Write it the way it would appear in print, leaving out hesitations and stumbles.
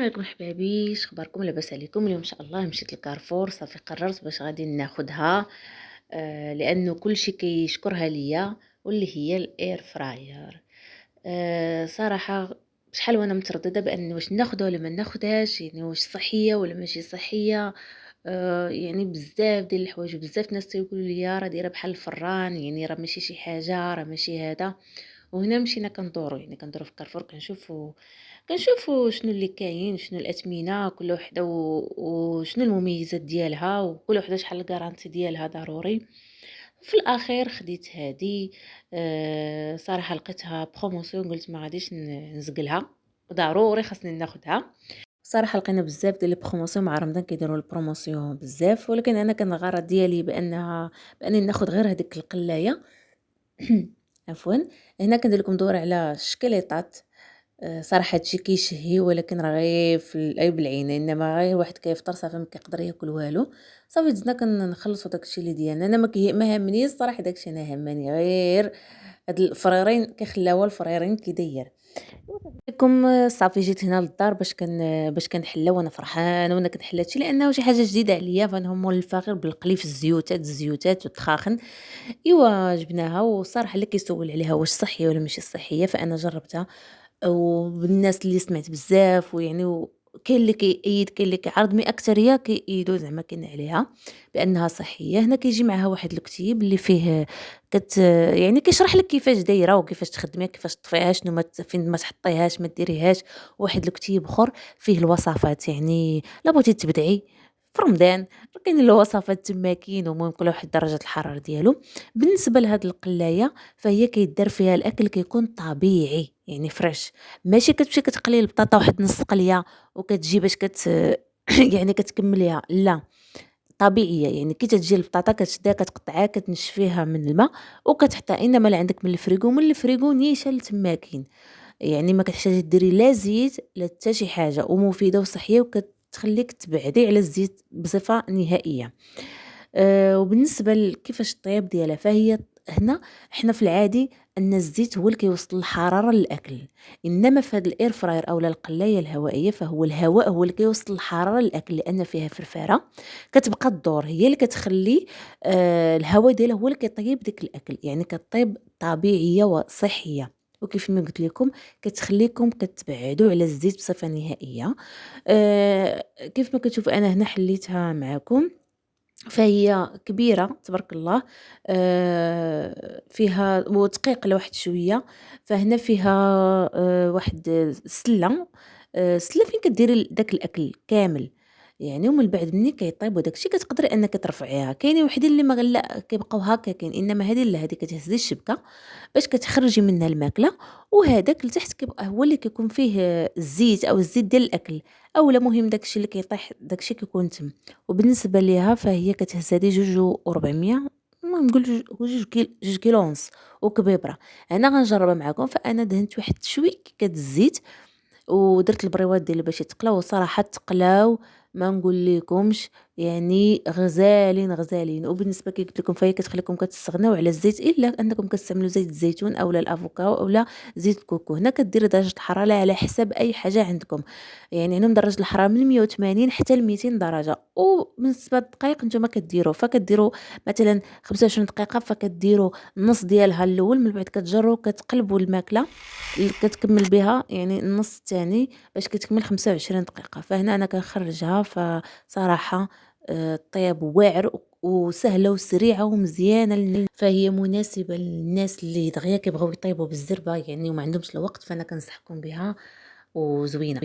عليكم حبايبي، شخباركم؟ لاباس عليكم؟ اليوم ان شاء الله مشيت لكارفور، صافي قررت باش غادي ناخدها. لانه كلشي كيشكرها ليا، واللي هي الاير فراير. صراحه شحال وانا متردده بان واش ناخدها ولا ما ناخدهاش، يعني واش صحيه ولا ماشي صحيه. يعني بزاف ديال الحوايج، بزاف ناس تيقولوا لي راه دايره بحال الفران، يعني راه ماشي شي حاجه، راه ماشي هذا. وهنا مشينا كندورو، يعني كندورو في كارفور، كنشوفوا شنو اللي كاين، شنو الاثمنه كل وحده وشنو المميزات ديالها، وكل وحده شحال الكارانتي ديالها ضروري. في الاخير خديت هذه. صراحه لقيتها بروموسيون، قلت ما غاديش نزقلها، ضروري خاصني ناخدها. صراحه لقينا بزاف ديال البروموسيون مع رمضان كيديروا البروموسيون بزاف، ولكن انا كان الغرض ديالي بانني ناخد غير هذيك القلايه. عفوا. هنا كندير لكم دور على الشكليطات. صراحه هادشي كيشهي، ولكن راه غير في العيب العينين، انما غير واحد كيفطر صافي ما كيقدر ياكل والو. صافي دزنا كنخلصوا داكشي اللي ديالنا. انا ما هامنيش الصراحه داكشي، انا هامني غير هاد الفريرين كيخلاوها الفريرين كي داير. لكم صافي جيت هنا للدار باش كنحلها، وانا فرحانه وانا كنحل هادشي لانه شي حاجه جديده عليا، فنهم مولفه غير بالقلي في الزيوتات والتخاخن. ايوا جبناها، وصراحه اللي كيسول عليها واش صحيه ولا ماشي صحيه، فانا جربتها. وبالناس اللي سمعت بزاف، ويعني كاين اللي كيأيد كاين اللي كيعارض، مي اكثريه كيأيدوا زعما كاين عليها بانها صحيه. هنا كيجي معها واحد الكتيب اللي فيه يعني كيشرح لك كيفاش دايره وكيفاش تخدميها، كيفاش تطفيها، شنو فين ما تحطيهاش ما ديريهاش. واحد الكتيب اخر فيه الوصفات، يعني لا بغيتي تبدعي في رمضان، كاين الوصفات تما كاين، ومهم كل واحد درجه الحراره ديالو. بالنسبه لهاد القلايه فهي كيدار فيها الاكل كيكون طبيعي، يعني فريش. ماشي كتمشي كتقلي البطاطا واحد نص قليه وكتجي باش يعني كتكمليها، لا، طبيعيه. يعني كي تجي البطاطا كتشديها كتقطعها كتنشفيها من الماء وكتحطها، انما لا عندك من الفريغو نيشان تما كاين. يعني ما كتحتاجي ديري لا زيت لا حتى شي حاجه، ومفيده وصحيه وكتخليك تبعدي على الزيت بصفه نهائيه. وبالنسبه لكيفاش الطياب ديالها، فهي هنا حنا في العادي ان الزيت هو اللي كيوصل الحراره للاكل، انما في هذا الاير فراير او القلايه الهوائيه فهو الهواء هو اللي كيوصل الحراره للاكل، لان فيها فرفاره كتبقى الدور هي اللي كتخلي الهواء ديالها هو اللي كيطيب ديك الاكل، يعني كطيب طبيعيه وصحيه. وكيف ما قلت لكم كتخليكم كتبعدوا على الزيت بصفه نهائيه. كيف ما كتشوفوا انا هنا حليتها معكم، فهي كبيرة تبارك الله. فيها ودقيق لواحد شوية. فهنا فيها واحد سلة. سلة فين كديري داك الأكل كامل، يعني ومن بعد ملي كيطيب وداك الشيء كتقدري انك ترفعيها. كاينين وحدين اللي ما غلا كيبقاو هكا كاين، انما هذه لا، هذه كتهزي الشبكه باش كتخرجي منها الماكله، وهذاك لتحت كيبقى هو اللي كيكون فيه الزيت او الزيت ديال الاكل، اولا مهم داك الشيء اللي كيطيح داك الشيء كيكون تم. وبالنسبه ليها فهي كتهز هذه 2.400، المهم نقول جوج كيلو ونص وكبيبره. انا غنجربها معكم، فانا دهنت واحد شوي كاد الزيت ودرت البريوات ديالي باش يتقلاو، وصراحه تقلاو ما نقول لكمش، يعني غزالين غزالين. وبالنسبه كي قلت لكم فهي كتخليكم كتستغناو على الزيت، الا انكم كتستعملوا زيت الزيتون اولا الافوكاو اولا زيت كوكو. هنا كدير درجه الحراره على حسب اي حاجه عندكم، يعني عندهم درجه الحراره من 180 حتى ل 200 درجه. وبالنسبه للدقائق نتوما فكديروا مثلا 25 دقيقه، فكديروا النص ديالها الاول، من بعد كتجروا كتقلبوا الماكله اللي كتكمل بها، يعني النص الثاني باش كتكمل 25 دقيقة. فهنا أنا كنخرجها، فصراحة الطياب واعر وسهلة وسريعة ومزيانة فهي مناسبة للناس اللي دغيا كيبغيو يطيبوا بالزربة، يعني وما عندهمش الوقت، فأنا كنصحكم بها وزوينة.